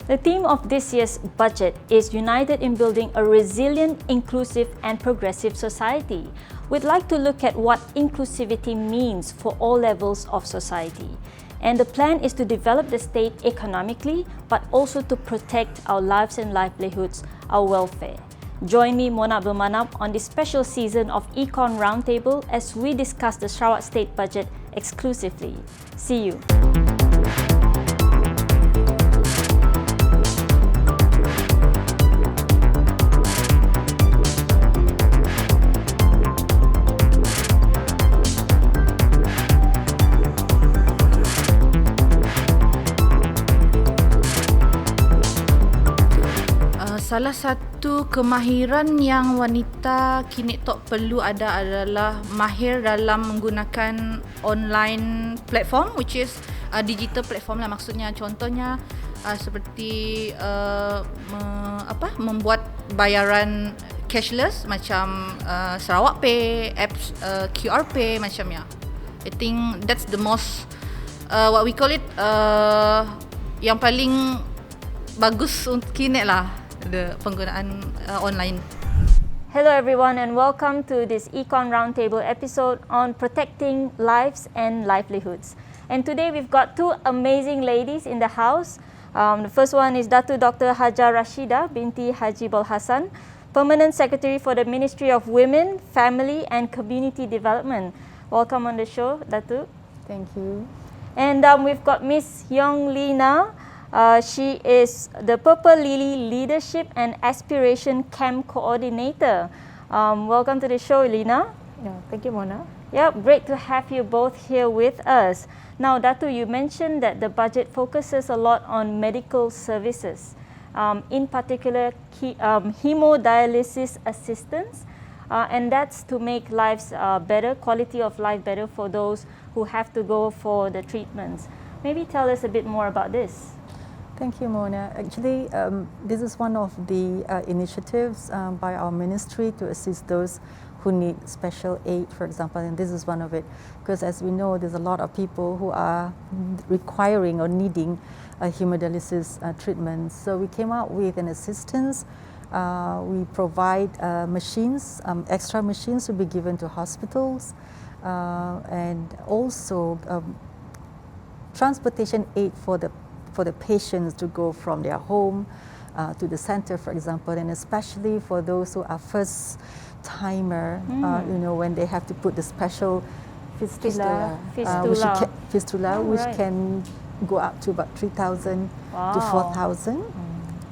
The theme of this year's budget is United in Building a Resilient, Inclusive and Progressive Society. We'd like to look at what inclusivity means for all levels of society. And the plan is to develop the state economically, but also to protect our lives and livelihoods, our welfare. Join me, Mona Abdul Manap, on this special season of Econ Roundtable as we discuss the Sarawak State Budget exclusively. See you. Salah satu kemahiran yang wanita kini perlu ada adalah mahir dalam menggunakan online platform, which is digital platform lah maksudnya. Contohnya seperti membuat bayaran cashless macam Sarawak Pay, apps QR Pay macamnya. I think that's the most what we call it yang paling bagus untuk kini lah. The penggunaan online. Hello everyone and welcome to this Econ Roundtable episode on protecting lives and livelihoods. And today we've got two amazing ladies in the house. The first one is Datu Dr. Hajar Rashida binti Haji Bolhassan, Permanent Secretary for the Ministry of Women, Family and Community Development. Welcome on the show, Datu. Thank you. And we've got Miss Yong Lina. She is the Purple Lily Leadership and Aspiration Camp Coordinator. Welcome to the show, Lina. Yeah, thank you, Mona. Yeah, great to have you both here with us. Now, Datu, you mentioned that the budget focuses a lot on medical services, in particular hemodialysis assistance, and that's to make lives better, quality of life better for those who have to go for the treatments. Maybe tell us a bit more about this. Thank you, Mona. Actually, this is one of the initiatives by our ministry to assist those who need special aid, for example, and this is one of it. Because as we know, there's a lot of people who are requiring or needing hemodialysis treatment. So we came out with an assistance. We provide machines, extra machines to be given to hospitals, and also transportation aid for the patients to go from their home to the center, for example, and especially for those who are first timer, when they have to put the special fistula, which can go up to about 3,000 to 4,000.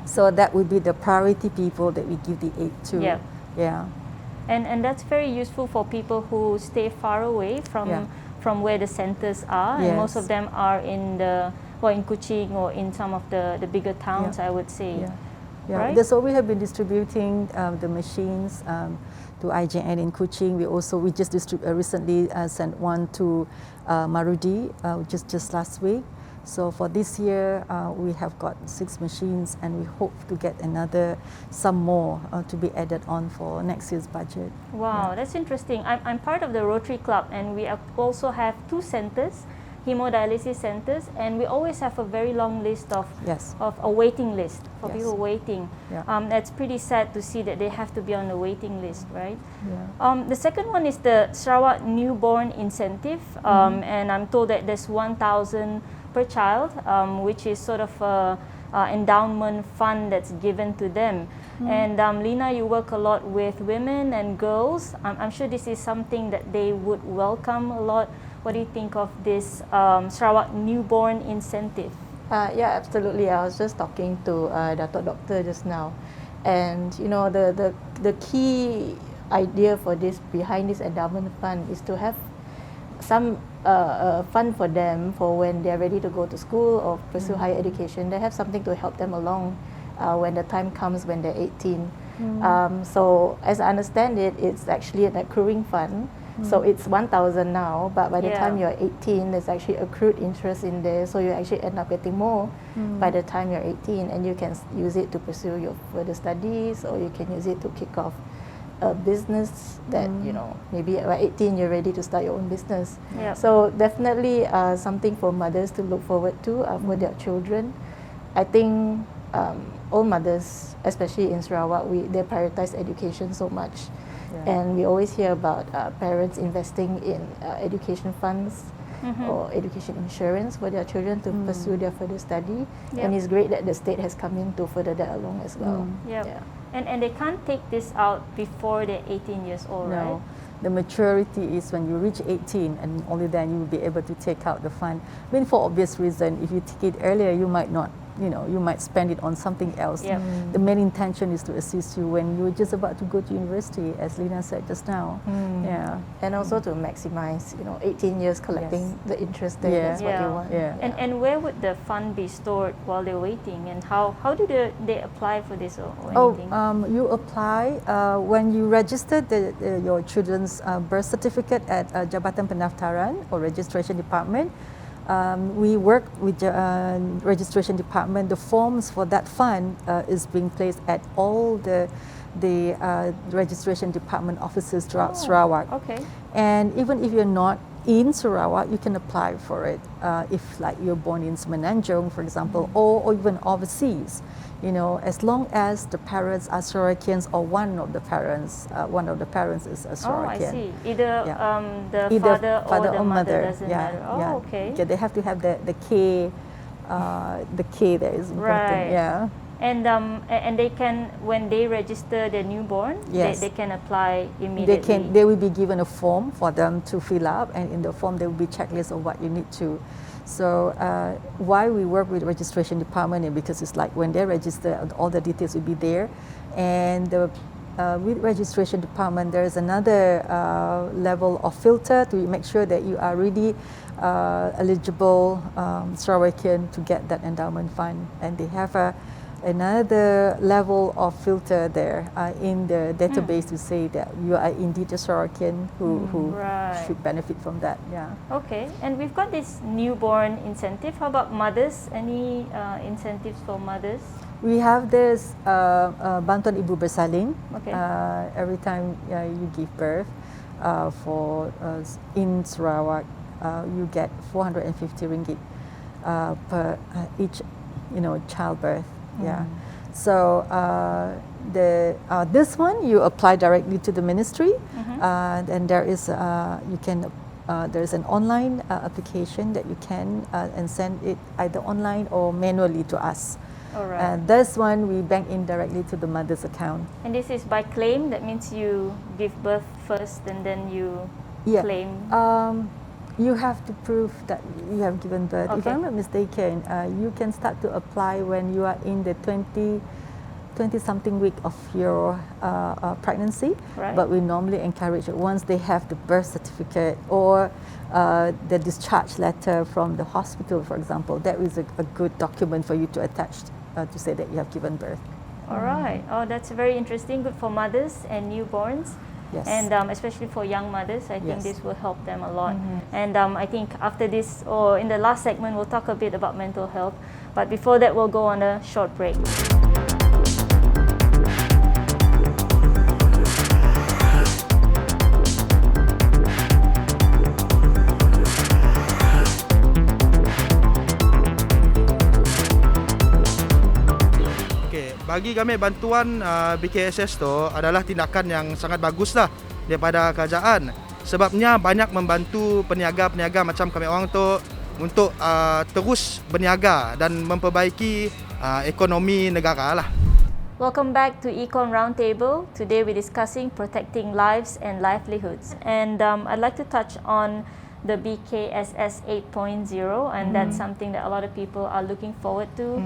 So that would be the priority people that we give the aid to. Yeah. Yeah. And that's very useful for people who stay far away from where the centers are, and most of them are in Kuching or in some of the bigger towns, I would say. Right? That's why we have been distributing the machines to IJN in Kuching. We just recently sent one to Marudi just last week. So for this year, we have got 6 machines, and we hope to get some more to be added on for next year's budget. Wow, that's interesting. I'm part of the Rotary Club, and we also have 2 centers, hemodialysis centers, and we always have a very long list of a waiting list for people waiting. That's pretty sad to see that they have to be on the waiting list, right? The second one is the Sarawak Newborn Incentive, and I'm told that there's 1,000 per child, which is sort of a endowment fund that's given to them. And Lina, you work a lot with women and girls. I'm sure this is something that they would welcome a lot. What do you think of this Sarawak Newborn Incentive? Yeah, absolutely. I was just talking to Dato' Doctor just now, and the key idea for behind this endowment fund is to have some fund for them for when they're ready to go to school or pursue higher education. They have something to help them along when the time comes when they're 18. So as I understand it, it's actually an accruing fund. So it's 1,000 now, but by the time you're 18, there's actually accrued interest in there. So you actually end up getting more by the time you're 18, and you can use it to pursue your further studies, or you can use it to kick off a business that, maybe at 18 you're ready to start your own business. So definitely something for mothers to look forward to for their children. I think all mothers, especially in Sarawak, they prioritize education so much. Yeah. And we always hear about parents investing in education funds or education insurance for their children to pursue their further study. Yep. And it's great that the state has come in to further that along as well. Yep. Yeah. And they can't take this out before they're 18 years old, right? No. The maturity is when you reach 18, and only then you will be able to take out the fund. I mean, for obvious reason, if you take it earlier, you might not, you might spend it on something else. Yep. The main intention is to assist you when you're just about to go to university, as Lina said just now. Yeah. And also to maximize, 18 years collecting the interest there. Yeah. That's what you want. Yeah. And where would the fund be stored while they're waiting? And how do they apply for this or anything? You apply when you register your children's birth certificate at Jabatan Pendaftaran or Registration Department. We work with the Registration Department. The forms for that fund is being placed at all the Registration Department offices throughout Sarawak. Okay. And even if you're not in Sarawak, you can apply for it if like you're born in Semenanjung, for example, or even overseas. As long as the parents are Sarawakians or one of the parents is a Sarawakian. Oh, I see. Either the Either father or the mother doesn't yeah, matter. Oh, yeah. okay. Yeah, they have to have the K, the K that is important. Right. Yeah. And they can, when they register their newborn, Yes. they can apply immediately. They will be given a form for them to fill up, and in the form there will be checklists of what you need to. So why we work with registration department is because it's like when they register, all the details will be there, and with registration department there is another level of filter to make sure that you are really eligible Sarawakian to get that endowment fund, and they have another level of filter there in the database to say that you are indeed a Sarawakian who Right. should benefit from that. Yeah. Okay, and we've got this newborn incentive. How about mothers? Any incentives for mothers? We have this Bantuan Ibu Bersalin. Okay. Every time you give birth in Sarawak, you get 450 ringgit per each childbirth. Yeah. So this one you apply directly to the ministry, and there is there is an online application that you can and send it either online or manually to us. All right. This one we bank in directly to the mother's account. And this is by claim. That means you give birth first and then you claim. You have to prove that you have given birth. If Okay. I'm not mistaken, you can start to apply when you are in the 20-something week of your pregnancy. Right. But we normally encourage it once they have the birth certificate or the discharge letter from the hospital, for example. That is a good document for you to attach to say that you have given birth. All right. Oh, that's very interesting. Good for mothers and newborns. Yes. And especially for young mothers, I think Yes. this will help them a lot. And I think after this, or in the last segment, we'll talk a bit about mental health. But before that, we'll go on a short break. Bagi kami bantuan BKSS tu adalah tindakan yang sangat bagus lah daripada kerajaan. Sebabnya banyak membantu peniaga-peniaga macam kami orang tu untuk terus berniaga dan memperbaiki ekonomi negara lah. Welcome back to Econ Roundtable. Today we're discussing protecting lives and livelihoods. And I'd like to touch on the BKSS 8.0, and that's something that a lot of people are looking forward to.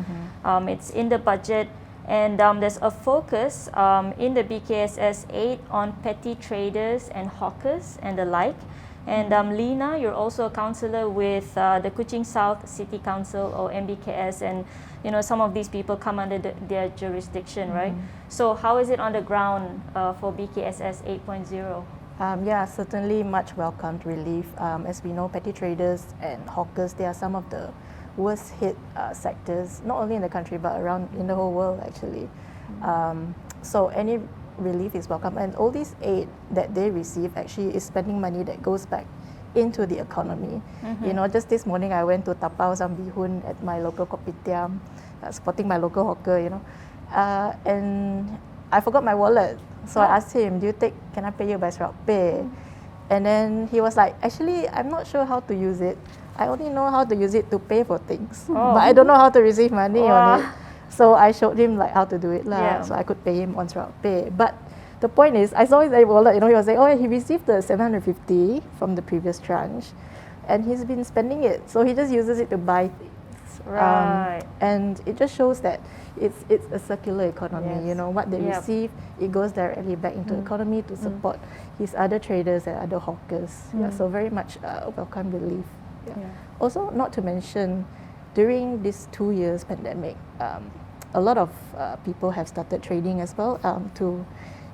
It's in the budget. And there's a focus in the BKSS 8 on petty traders and hawkers and the like. And Lina, you're also a councillor with the Kuching South City Council or MBKS, and some of these people come under their jurisdiction, right? So how is it on the ground for BKSS 8.0? Yeah, certainly much welcomed relief. As we know, petty traders and hawkers, they are some of the worst hit sectors, not only in the country but around in the whole world actually. So any relief is welcome, and all this aid that they receive actually is spending money that goes back into the economy. You know, just this morning I went to tapau some bihun at my local kopitiam, supporting my local hawker, you know, and I forgot my wallet. So I asked him, can I pay you by Sarawak Pay? And then he was like, actually, I'm not sure how to use it. I only know how to use it to pay for things, but I don't know how to receive money on it. So I showed him like how to do it so I could pay him on Sarawak Pay. But the point is, I saw his wallet, you know, he was like, oh, he received the 750 from the previous tranche and he's been spending it. So he just uses it to buy things. Right. And it just shows that it's a circular economy, you know, what they receive, it goes directly back into the economy to support his other traders and other hawkers. So very much a welcome relief. Also, not to mention, during this 2 years pandemic, a lot of people have started trading as well to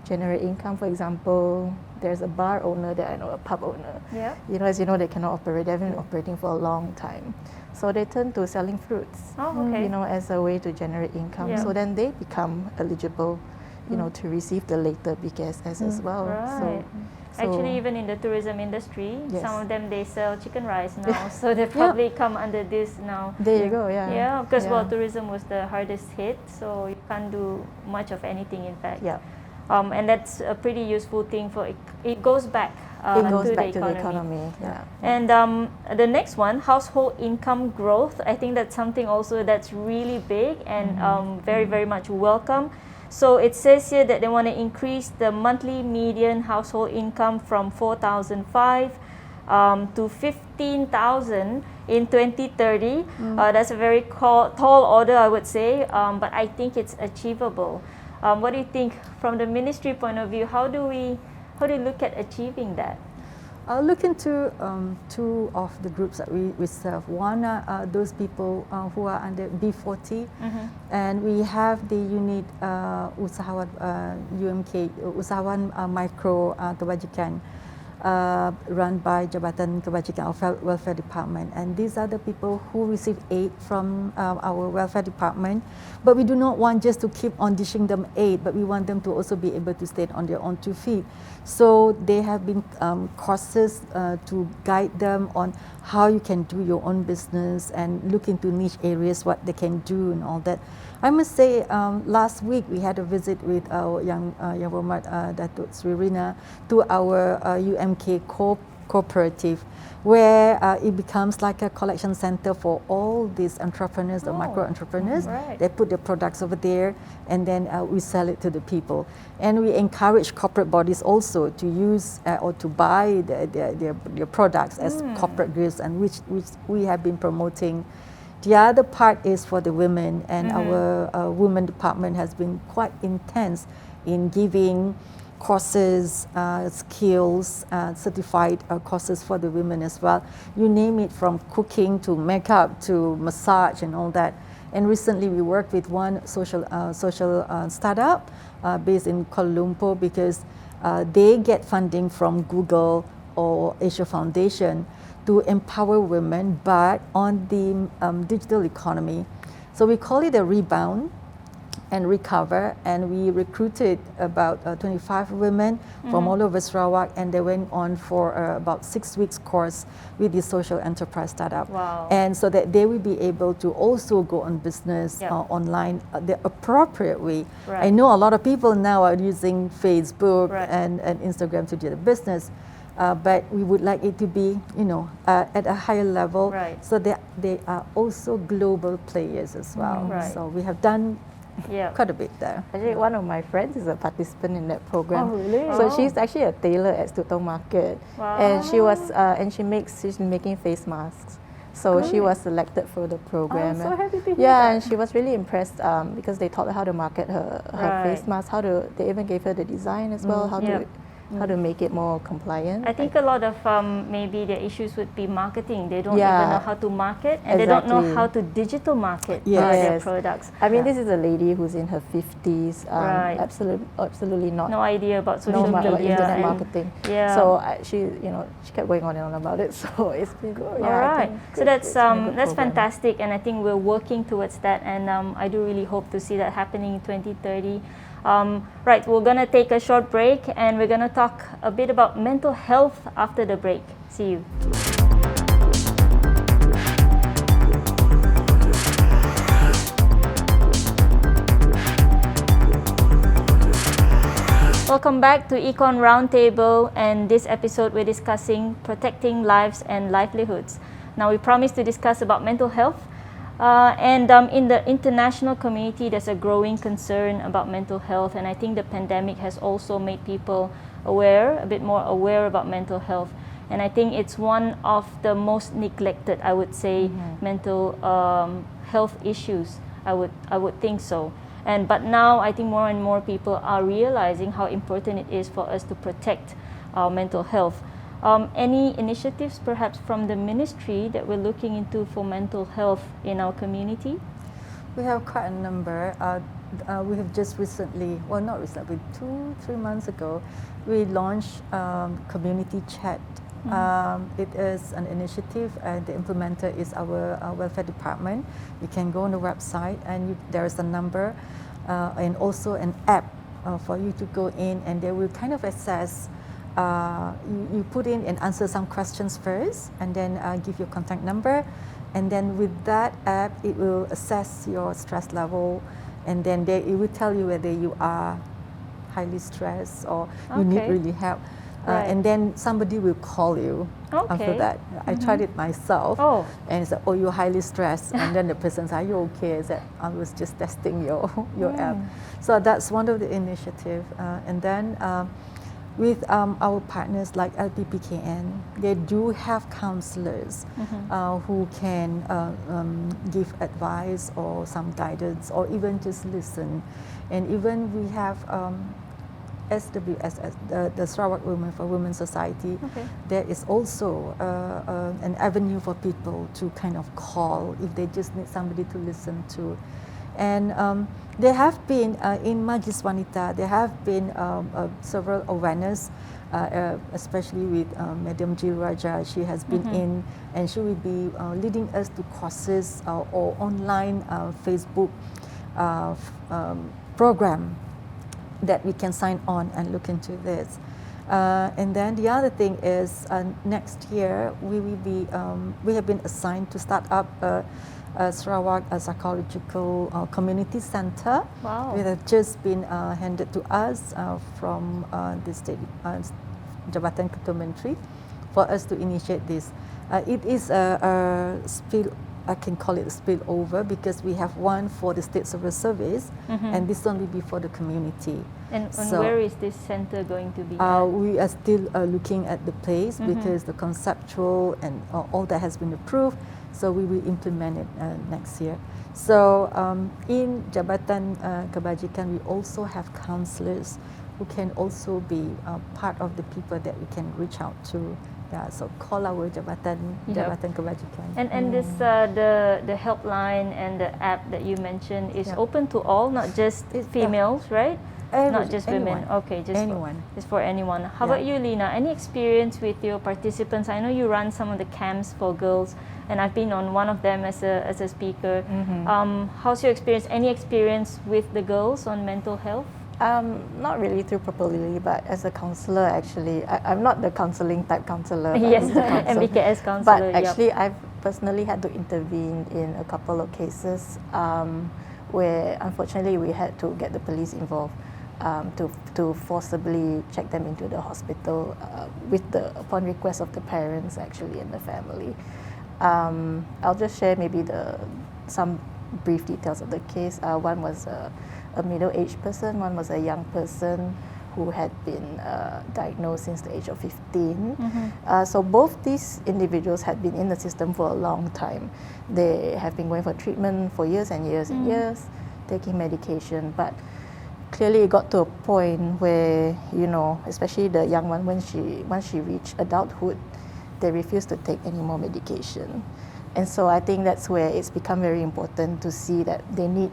generate income. For example, there's a bar owner that I know, a pub owner. You know, as you know, they cannot operate. They've been operating for a long time. So they turn to selling fruits, you know, as a way to generate income. So then they become eligible, you know, to receive the later BKSS as well. Right. So actually, even in the tourism industry, some of them, they sell chicken rice now. So they probably come under this now. There you go, Yeah, because well, tourism was the hardest hit, so you can't do much of anything, in fact. And that's a pretty useful thing for it goes back to the economy. And the next one, household income growth. I think that's something also that's really big and very, very much welcome. So it says here that they want to increase the monthly median household income from 4,005 to 15,000 in 2030. That's a very tall order, I would say, but I think it's achievable. What do you think from the ministry point of view? How do you look at achieving that? I'll look into two of the groups that we serve. One are those people who are under B40, and we have the unit Usahawan UMK, Usahawan Micro Kebajikan, run by Jabatan Kebajikan of Welfare Department, and these are the people who receive aid from our welfare department. But we do not want just to keep on dishing them aid, but we want them to also be able to stand on their own 2 feet. So there have been courses to guide them on how you can do your own business and look into niche areas, what they can do and all that. I must say, last week we had a visit with our Yang Berhormat Datuk Sri Rina to our UMK cooperative, where it becomes like a collection center for all these entrepreneurs, the micro entrepreneurs. They put their products over there, and then we sell it to the people. And we encourage corporate bodies also to use or to buy their products as corporate goods, and which we have been promoting. The other part is for the women, and our women department has been quite intense in giving courses, skills, certified courses for the women as well. You name it, from cooking to makeup to massage and all that. And recently we worked with one social startup based in Kuala Lumpur, because they get funding from Google or Asia Foundation to empower women, but on the digital economy. So we call it a rebound and recover, and we recruited about 25 women from all over Sarawak, and they went on for about 6 weeks course with the social enterprise startup. And so that they will be able to also go on business online the appropriate way. I know a lot of people now are using Facebook and Instagram to do the business. But we would like it to be, you know, at a higher level, so that they are also global players as well. So we have done quite a bit there. Actually, one of my friends is a participant in that program. So she's actually a tailor at Stutong Market, and she's making face masks. So she was selected for the program. I'm so happy to hear that. And she was really impressed because they taught her how to market her face mask. They even gave her the design as well, how to make it more compliant. I think a lot of maybe their issues would be marketing. They don't even know how to market, and they don't know how to digital market their products. I mean, this is a lady who's in her 50s. Absolutely not. No idea about social media, internet marketing. So she kept going on and on about it. So it's been good. So that's fantastic, and I think we're working towards that. And I do really hope to see that happening in 2030. Right, we're going to take a short break and we're going to talk a bit about mental health after the break. See you. Welcome back to Econ Roundtable, and this episode we're discussing protecting lives and livelihoods. Now we promised to discuss about mental health, and in the international community there's a growing concern about mental health, and I think the pandemic has also made people aware, a bit more aware about mental health, and I think it's one of the most neglected, I would say, mental health issues. I would think so. But now I think more and more people are realizing how important it is for us to protect our mental health. Any initiatives perhaps from the ministry that we're looking into for mental health in our community? We have quite a number. We have just recently, well not recently, 2-3 months ago, we launched Community Chat. It is an initiative, and the implementer is our welfare department. You can go on the website, and there is a number and also an app for you to go in, and they will kind of assess. You put in and answer some questions first, and then give your contact number, and then with that app, it will assess your stress level, and then it will tell you whether you are highly stressed or you need really help. And then somebody will call you after that. I tried it myself, and it's like, oh, you're highly stressed, and then the person says, are you okay? I said, I was just testing your app. So that's one of the initiatives. And then with our partners like LPPKN, they do have counselors who can give advice or some guidance, or even just listen. And even we have SWSS, the Sarawak Women for Women Society. There is also an avenue for people to kind of call if they just need somebody to listen to. And there have been, in Majlis Wanita, there have been several awareness, especially with Madam Jill Raja. She has been in, and she will be leading us to courses or online Facebook program that we can sign on and look into this. And then the other thing is next year we will be, we have been assigned to start up a Sarawak Psychological Community Center. It has just been handed to us from the State Jabatan Ketua Menteri for us to initiate this. It is a I can call it a spillover, because we have one for the State Civil Service, and this one will be for the community. And where is this center going to be? We are still looking at the place, because the conceptual and all that has been approved, so we will implement it next year. So in Jabatan Kebajikan, we also have counsellors who can also be part of the people that we can reach out to. Yeah, so call our Jabatan Kebajikan. And this the helpline and the app that you mentioned is open to all, not just females, right? Not just women. Okay, just anyone. Just for anyone. How about you, Lina? Any experience with your participants? I know you run some of the camps for girls, and I've been on one of them as a speaker. How's your experience? Any experience with the girls on mental health? Not really through Properly, but as a counsellor, actually, I'm not the counselling type counsellor. Yes, MBKS counsellor. But actually, I've personally had to intervene in a couple of cases where, unfortunately, we had to get the police involved to forcibly check them into the hospital upon request of the parents, actually, and the family. I'll just share maybe some brief details of the case. One was a middle-aged person, one was a young person who had been diagnosed since the age of 15. So both these individuals had been in the system for a long time. They have been going for treatment for years and years and years, taking medication, but clearly it got to a point where, you know, especially the young one, once she reached adulthood, they refused to take any more medication. And so I think that's where it's become very important to see that they need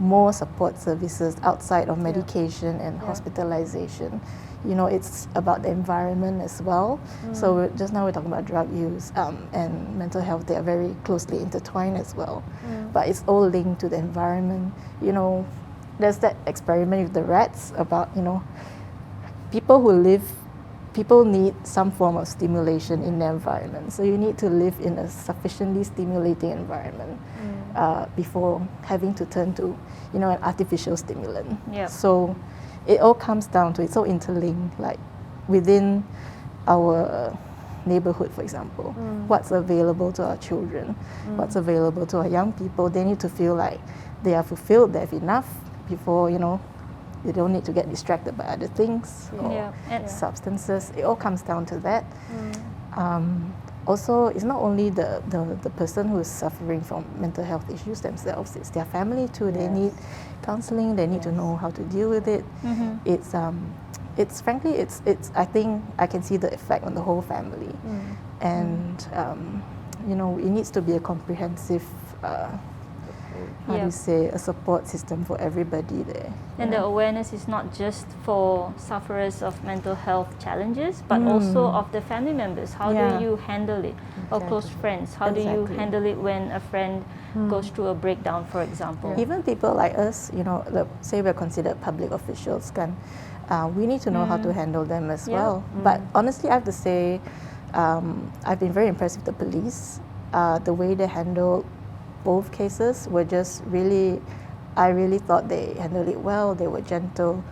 more support services outside of medication and hospitalization. You know, it's about the environment as well. So just now we're talking about drug use and mental health. They are very closely intertwined as well. But it's all linked to the environment. You know, there's that experiment with the rats about, you know, people need some form of stimulation in their environment. So you need to live in a sufficiently stimulating environment before having to turn to, you know, an artificial stimulant. Yep. So it all comes down to, it's so interlinked, like within our neighborhood, for example, what's available to our children, what's available to our young people. They need to feel like they are fulfilled, they have enough before, you know, they don't need to get distracted by other things or substances. It all comes down to that. Also, it's not only the person who is suffering from mental health issues themselves, it's their family too. They need counseling, they need to know how to deal with it. It's frankly, I think I can see the effect on the whole family. And, you know, it needs to be a comprehensive, how do you say, a support system for everybody there. And the awareness is not just for sufferers of mental health challenges, but also of the family members. How do you handle it? Or close friends, how do you handle it when a friend goes through a breakdown, for example? Even people like us, you know, say we're considered public officials, we need to know how to handle them as well. But honestly, I have to say, I've been very impressed with the police. The way they handled both cases were just really, I really thought they handled it well. They were gentle.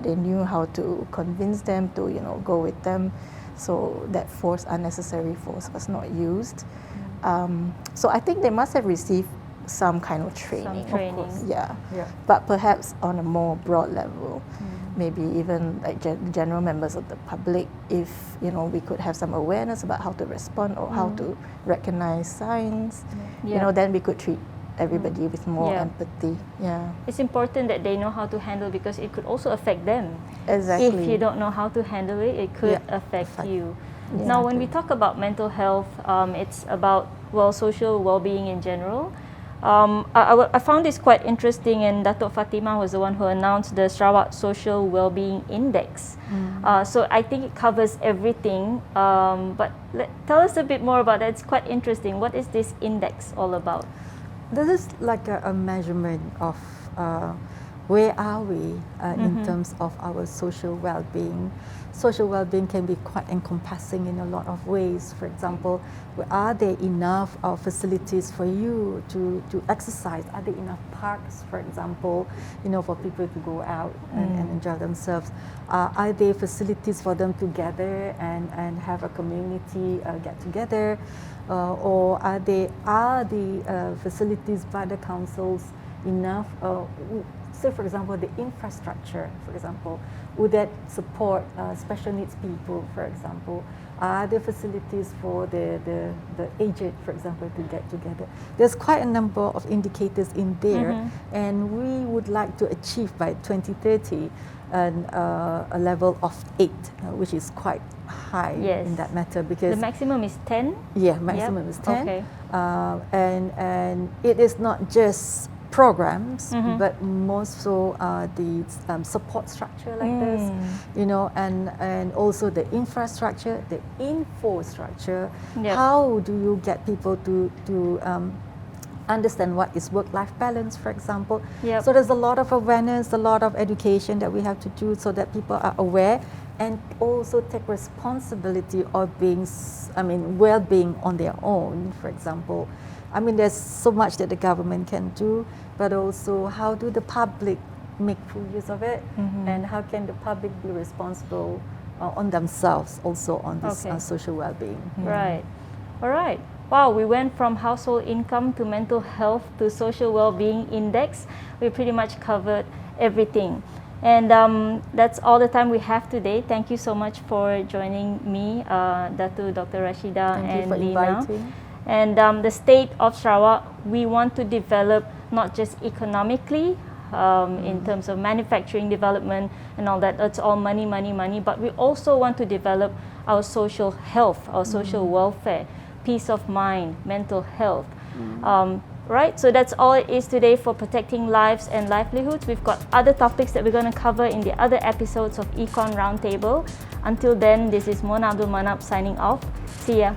They knew how to convince them to, you know, go with them, so that unnecessary force was not used. So I think they must have received some kind of training. Some training. Of course, yeah. But perhaps on a more broad level. Maybe even like general members of the public, if, you know, we could have some awareness about how to respond or how to recognize signs, you know, then we could treat everybody with more empathy. It's important that they know how to handle, because it could also affect them. Exactly. If you don't know how to handle it, it could affect you. Now, when we talk about mental health, it's about, well, social well-being in general. I found this quite interesting, and Datuk Fatimah was the one who announced the Sarawak Social Wellbeing Index. So I think it covers everything, but tell us a bit more about that. It's quite interesting. What is this index all about? This is like a measurement of where are we in terms of our social well-being. Social well-being can be quite encompassing in a lot of ways. For example, are there enough facilities for you to exercise? Are there enough parks, for example, you know, for people to go out and enjoy themselves? Are there facilities for them to gather and have a community get together? Or are the facilities by the councils enough? Say, for example, the infrastructure, for example, would that support special needs people, for example? Are there facilities for the aged, for example, to get together? There's quite a number of indicators in there, and we would like to achieve by 2030 a level of 8, which is quite high in that matter, because the maximum is 10. Yeah, maximum is 10. Okay. And it is not just programs, but more so the support structure like this, you know, and also the infrastructure, the infrastructure. How do you get people to understand what is work-life balance, for example? So there's a lot of awareness, a lot of education that we have to do so that people are aware and also take responsibility of well-being on their own, for example. I mean, there's so much that the government can do, but also how do the public make full use of it, and how can the public be responsible on themselves also on this social well-being. Right. All right. Wow, we went from household income to mental health to social well-being index. We pretty much covered everything. And that's all the time we have today. Thank you so much for joining me, Dr. Rashida and Lina. And the state of Sarawak, we want to develop not just economically, in terms of manufacturing development and all that. It's all money, money, money. But we also want to develop our social health, our social welfare, peace of mind, mental health. Right, so that's all it is today for Protecting Lives and Livelihoods. We've got other topics that we're going to cover in the other episodes of Econ Roundtable. Until then, this is Mona Abdul Manap signing off. See ya.